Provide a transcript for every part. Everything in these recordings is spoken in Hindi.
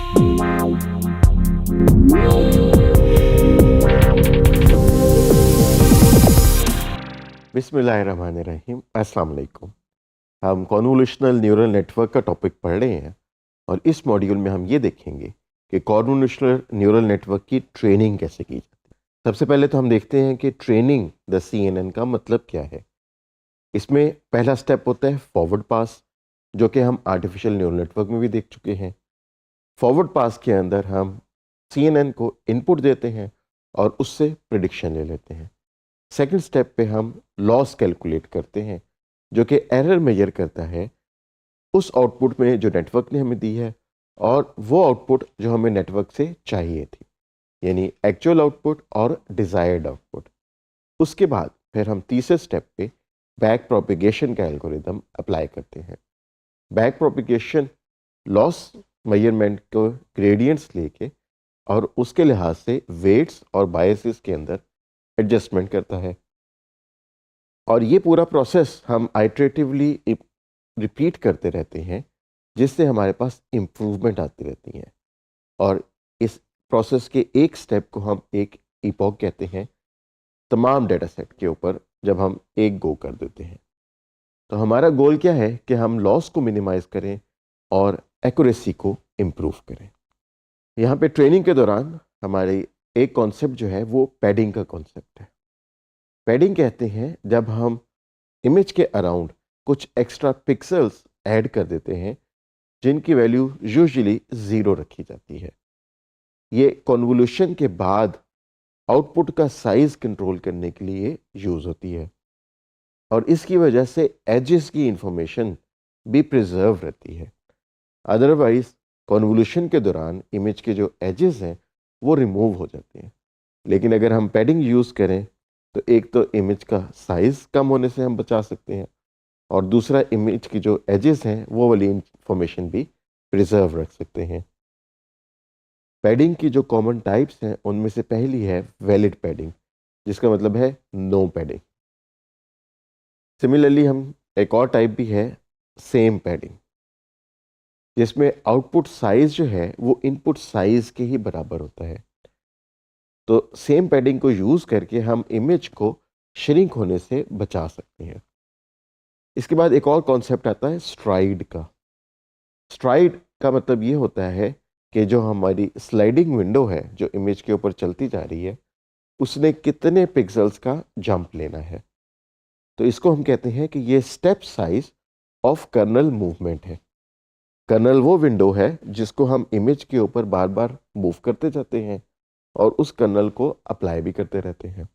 बिस्मिल्लाहिर्रहमानिर्रहीम, अस्सलाम वालेकुम। हम कॉन्वोल्यूशनल न्यूरल नेटवर्क का टॉपिक पढ़ रहे हैं और इस मॉड्यूल में हम ये देखेंगे कि कॉन्वोल्यूशनल न्यूरल नेटवर्क की ट्रेनिंग कैसे की जाती है। सबसे पहले तो हम देखते हैं कि ट्रेनिंग द CNN का मतलब क्या है। इसमें पहला स्टेप होता है फॉरवर्ड पास, जो कि हम आर्टिफिशियल न्यूरल नेटवर्क में भी देख चुके हैं। फॉरवर्ड पास के अंदर हम CNN को इनपुट देते हैं और उससे प्रिडिक्शन ले लेते हैं। सेकंड स्टेप पे हम लॉस कैलकुलेट करते हैं, जो कि एरर मेजर करता है उस आउटपुट में जो नेटवर्क ने हमें दी है और वो आउटपुट जो हमें नेटवर्क से चाहिए थी, यानी एक्चुअल आउटपुट और डिज़ायर्ड आउटपुट। उसके बाद फिर हम तीसरे स्टेप पे बैक प्रोपिगेशन का एल्गोरिदम अप्लाई करते हैं। बैक प्रोपिगेशन लॉस मेजरमेंट को ग्रेडियंट्स लेके और उसके लिहाज से वेट्स और बायसेस के अंदर एडजस्टमेंट करता है। और ये पूरा प्रोसेस हम आइटरेटिवली रिपीट करते रहते हैं, जिससे हमारे पास इम्प्रूवमेंट आती रहती हैं। और इस प्रोसेस के एक स्टेप को हम एक इपॉक कहते हैं। तमाम डेटा सेट के ऊपर जब हम एक गो कर देते हैं, तो हमारा गोल क्या है कि हम लॉस को मिनिमाइज करें और एक्यूरेसी को इम्प्रूव करें। यहाँ पे ट्रेनिंग के दौरान हमारी एक कॉन्सेप्ट जो है वो पैडिंग का कॉन्सेप्ट है। पैडिंग कहते हैं जब हम इमेज के अराउंड कुछ एक्स्ट्रा पिक्सेल्स ऐड कर देते हैं, जिनकी वैल्यू यूजुअली 0 रखी जाती है। ये कन्वोल्यूशन के बाद आउटपुट का साइज कंट्रोल करने के लिए यूज़ होती है और इसकी वजह से एजेस की इंफॉर्मेशन भी प्रिजर्व रहती है। अदरवाइज कन्वोल्यूशन के दौरान इमेज के जो एजेस हैं वो रिमूव हो जाते हैं। लेकिन अगर हम पैडिंग यूज़ करें तो एक तो इमेज का साइज़ कम होने से हम बचा सकते हैं और दूसरा इमेज की जो एजेस हैं वो वाली इंफॉर्मेशन भी प्रिजर्व रख सकते हैं। पैडिंग की जो कॉमन टाइप्स हैं उनमें से पहली है वैलिड पैडिंग, जिसका मतलब है नो पैडिंग। सिमिलरली हम एक और टाइप भी है सेम पैडिंग, जिसमें आउटपुट साइज जो है वो इनपुट साइज के ही बराबर होता है। तो सेम पैडिंग को यूज़ करके हम इमेज को श्रिंक होने से बचा सकते हैं। इसके बाद एक और कॉन्सेप्ट आता है स्ट्राइड का। स्ट्राइड का मतलब ये होता है कि जो हमारी स्लाइडिंग विंडो है जो इमेज के ऊपर चलती जा रही है, उसने कितने पिक्सेल्स का जंप लेना है। तो इसको हम कहते हैं कि ये step size of kernel movement है। कर्नल वो विंडो है जिसको हम इमेज के ऊपर बार बार मूव करते जाते हैं और उस कर्नल को अप्लाई भी करते रहते हैं।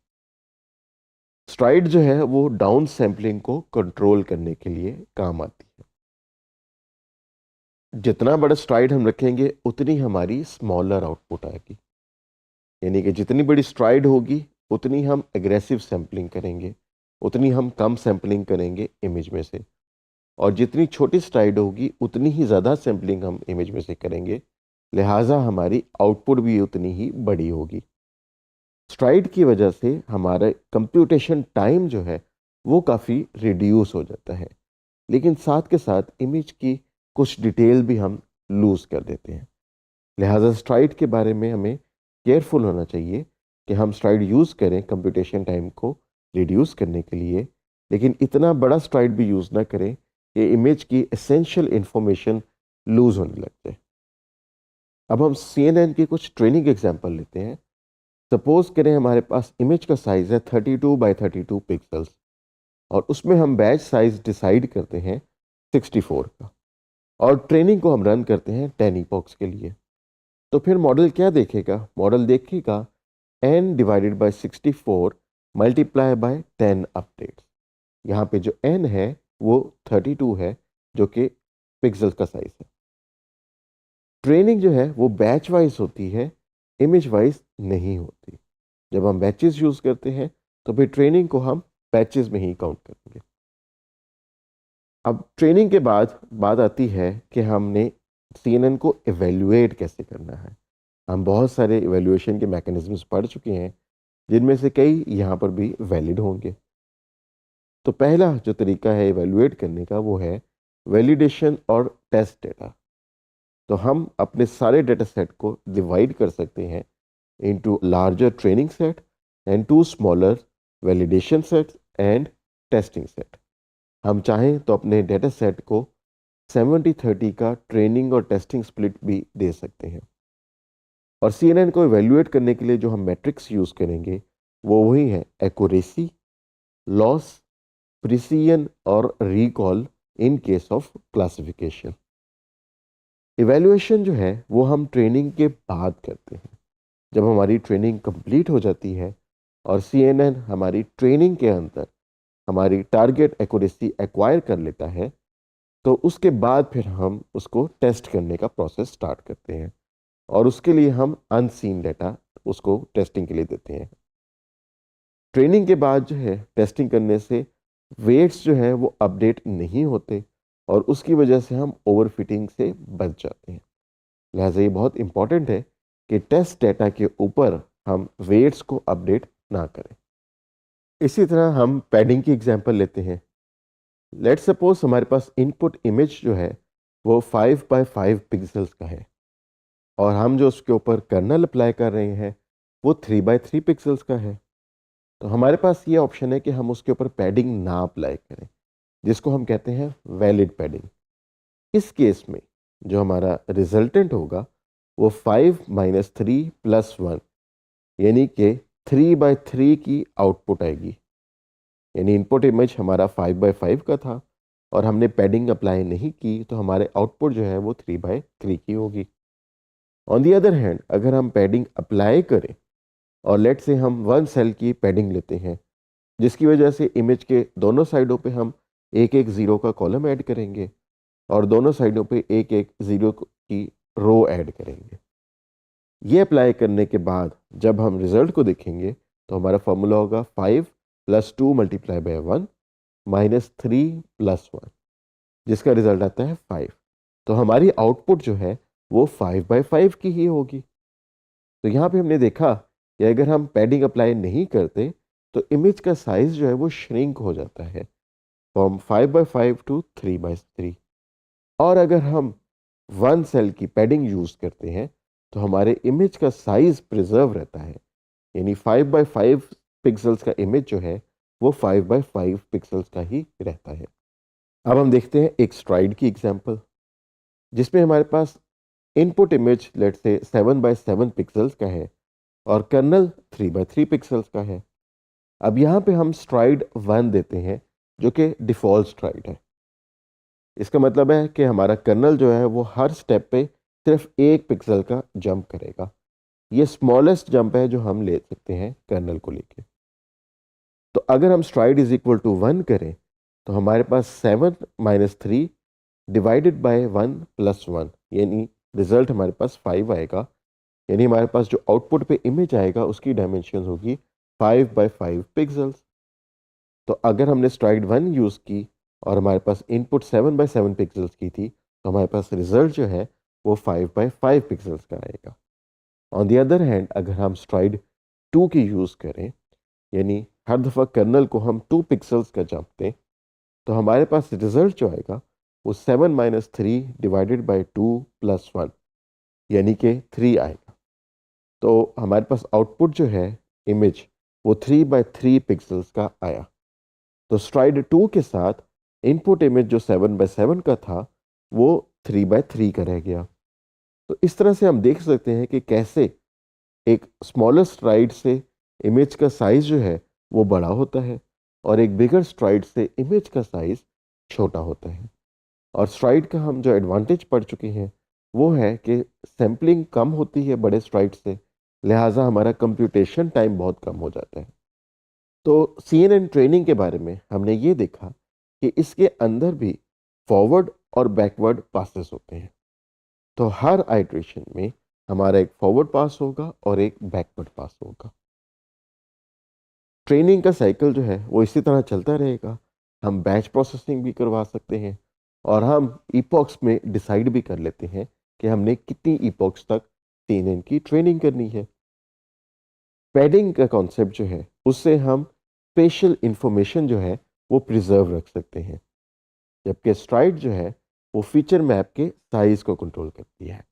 स्ट्राइड जो है वो डाउन सैम्पलिंग को कंट्रोल करने के लिए काम आती है। जितना बड़ा स्ट्राइड हम रखेंगे उतनी हमारी स्मॉलर आउटपुट आएगी, यानी कि जितनी बड़ी स्ट्राइड होगी उतनी हम एग्रेसिव सैम्पलिंग करेंगे, उतनी हम कम सैम्पलिंग करेंगे इमेज में से। और जितनी छोटी स्ट्राइड होगी उतनी ही ज़्यादा सैम्पलिंग हम इमेज में से करेंगे, लिहाजा हमारी आउटपुट भी उतनी ही बड़ी होगी। स्ट्राइड की वजह से हमारा कंप्यूटेशन टाइम जो है वो काफ़ी रिड्यूस हो जाता है, लेकिन साथ के साथ इमेज की कुछ डिटेल भी हम लूज़ कर देते हैं। लिहाजा स्ट्राइड के बारे में हमें केयरफुल होना चाहिए कि हम स्ट्राइड यूज़ करें कंप्यूटेशन टाइम को रिड्यूस करने के लिए, लेकिन इतना बड़ा स्ट्राइड भी यूज़ ना करें कि इमेज की एसेंशियल इंफॉर्मेशन लूज़ होने लग जाए। अब हम CNN की कुछ ट्रेनिंग एग्जांपल लेते हैं। सपोज करें हमारे पास इमेज का साइज़ है 32 by 32 पिक्सल्स और उसमें हम बैच साइज डिसाइड करते हैं 64 का और ट्रेनिंग को हम रन करते हैं 10 इपॉक्स के लिए। तो फिर मॉडल क्या देखेगा? मॉडल देखेगा n divided by 64 multiply by 10 updates. यहाँ पे जो n है वो 32 है, जो कि पिक्सल्स का साइज है। ट्रेनिंग जो है वो बैच वाइज होती है, इमेज वाइज नहीं होती। जब हम बैचेस यूज़ करते हैं तो फिर ट्रेनिंग को हम बैचेस में ही काउंट करेंगे। अब ट्रेनिंग के बाद बात आती है कि हमने CNN को एवेल्युएट कैसे करना है। हम बहुत सारे एवेल्युएशन के मैकेनिज्म्स पढ़ चुके हैं, जिनमें से कई यहाँ पर भी वैलिड होंगे। तो पहला जो तरीका है एवेल्युएट करने का वो है वैलिडेशन और टेस्ट डेटा। तो हम अपने सारे डेटा सेट को डिवाइड कर सकते हैं into larger training set and two smaller validation sets and testing set. हम चाहें तो अपने डेटा सेट को 70-30 का ट्रेनिंग और टेस्टिंग स्प्लिट भी दे सकते हैं। और CNN को इवेल्युएट करने के लिए जो हम मैट्रिक्स यूज़ करेंगे वो वही है एक्यूरेसी, लॉस, प्रिसीजन और recall in case of classification. Evaluation जो है वो हम ट्रेनिंग के बाद करते हैं। जब हमारी ट्रेनिंग कंप्लीट हो जाती है और CNN हमारी ट्रेनिंग के अंदर हमारी टारगेट एक्यूरेसी एक्वायर कर लेता है, तो उसके बाद फिर हम उसको टेस्ट करने का प्रोसेस स्टार्ट करते हैं और उसके लिए हम अनसीन डेटा उसको टेस्टिंग के लिए देते हैं। ट्रेनिंग के बाद जो है टेस्टिंग करने से वेट्स जो है वो अपडेट नहीं होते और उसकी वजह से हम ओवरफिटिंग से बच जाते हैं। लिहाजा ये बहुत इंपॉर्टेंट है कि टेस्ट डेटा के ऊपर हम वेट्स को अपडेट ना करें। इसी तरह हम पैडिंग की एग्जांपल लेते हैं। लेट्स सपोज हमारे पास इनपुट इमेज जो है वो 5x5 पिक्सल्स का है और हम जो उसके ऊपर कर्नल अप्लाई कर रहे हैं वो 3x3 पिक्सल्स का है। तो हमारे पास ये ऑप्शन है कि हम उसके ऊपर पैडिंग ना अप्लाई करें, जिसको हम कहते हैं वैलिड पैडिंग। इस केस में जो हमारा रिजल्टेंट होगा वो 5-3 + 1 यानी कि 3/3 की आउटपुट आएगी। यानी इनपुट इमेज हमारा 5/5 का था और हमने पैडिंग अप्लाई नहीं की, तो हमारे आउटपुट जो है वो 3/3 की होगी। ऑन दी अदर हैंड अगर हम पैडिंग अप्लाई करें और लेट से हम 1 सेल की पैडिंग लेते हैं, जिसकी वजह से इमेज के दोनों साइडों पे हम एक एक ज़ीरो का कॉलम ऐड करेंगे और दोनों साइडों पे एक एक ज़ीरो की रो ऐड करेंगे। ये अप्लाई करने के बाद जब हम रिजल्ट को देखेंगे तो हमारा फॉर्मूला होगा 5 + 2 × 1 - 3 + 1, जिसका रिजल्ट आता है 5। तो हमारी आउटपुट जो है वो 5/5 की ही होगी। तो यहाँ पे हमने देखा कि अगर हम पैडिंग अप्लाई नहीं करते तो इमेज का साइज जो है वो श्रिंक हो जाता है फ्रॉम 5/5 टू 3/3। और अगर हम 1 सेल की पैडिंग यूज़ करते हैं तो हमारे इमेज का साइज प्रिजर्व रहता है, यानी 5/5 पिक्सल्स का इमेज जो है वो 5/5 पिक्सल्स का ही रहता है। अब हम देखते हैं एक स्ट्राइड की एग्जांपल, जिसमें हमारे पास इनपुट इमेज लेट से 7/7 पिक्सल्स का है और कर्नल 3/3 पिक्सल्स का है। अब यहाँ पे हम स्ट्राइड 1 देते हैं जो कि डिफ़ॉल्ट स्ट्राइड है। इसका मतलब है कि हमारा कर्नल जो है वो हर स्टेप पे सिर्फ 1 पिक्सल का जंप करेगा। ये स्मॉलेस्ट जंप है जो हम ले सकते हैं कर्नल को लेके। तो अगर हम स्ट्राइड = 1 करें तो हमारे पास 7 - 3 डिवाइडेड बाय 1 + 1 यानी रिजल्ट हमारे पास 5 आएगा। यानी हमारे पास जो आउटपुट पे इमेज आएगा उसकी डायमेंशन होगी 5/5 पिक्सल्स। तो अगर हमने स्ट्राइड 1 यूज़ की और हमारे पास इनपुट 7/7 पिक्सल्स की थी, तो हमारे पास रिजल्ट जो है वो 5/5 पिक्सल्स का आएगा। ऑन दी अदर हैंड अगर हम स्ट्राइड 2 की यूज़ करें, यानी हर दफ़ा कर्नल को हम 2 पिक्सल्स का जंप दें, तो हमारे पास रिजल्ट जो आएगा वो 7 - 3 डिवाइडेड बाय 2 + 1 यानी कि 3 आएगा। तो हमारे पास आउटपुट जो है इमेज वो 3/3 पिक्सल्स का आया। तो स्ट्राइड 2 के साथ इनपुट इमेज जो 7/7 का था वो 3/3 का रह गया। तो इस तरह से हम देख सकते हैं कि कैसे एक स्मॉलर स्ट्राइड से इमेज का साइज जो है वो बड़ा होता है और एक बिगर स्ट्राइड से इमेज का साइज छोटा होता है। और स्ट्राइड का हम जो एडवांटेज पढ़ चुके हैं वो है कि सैम्पलिंग कम होती है बड़े स्ट्राइड से, लिहाजा हमारा कंप्यूटेशन टाइम बहुत कम हो जाता है। तो CNN ट्रेनिंग के बारे में हमने ये देखा कि इसके अंदर भी फॉरवर्ड और बैकवर्ड पासेस होते हैं। तो हर आइट्रेशन में हमारा एक फॉरवर्ड पास होगा और एक बैकवर्ड पास होगा। ट्रेनिंग का साइकिल जो है वो इसी तरह चलता रहेगा। हम बैच प्रोसेसिंग भी करवा सकते हैं और हम ईपॉक्स में डिसाइड भी कर लेते हैं कि हमने कितनी ईपॉक्स तक CNN की ट्रेनिंग करनी है। पैडिंग का कॉन्सेप्ट जो है उससे हम स्पेशल इंफॉर्मेशन जो है वो प्रिजर्व रख सकते हैं, जबकि स्ट्राइड जो है वो फीचर मैप के साइज को कंट्रोल करती है।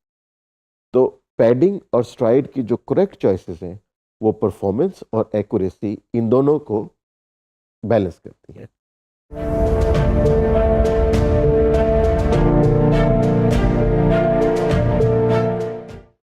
तो पैडिंग और स्ट्राइड की जो करेक्ट चॉइसेस हैं वो परफॉर्मेंस और एक्यूरेसी इन दोनों को बैलेंस करती हैं।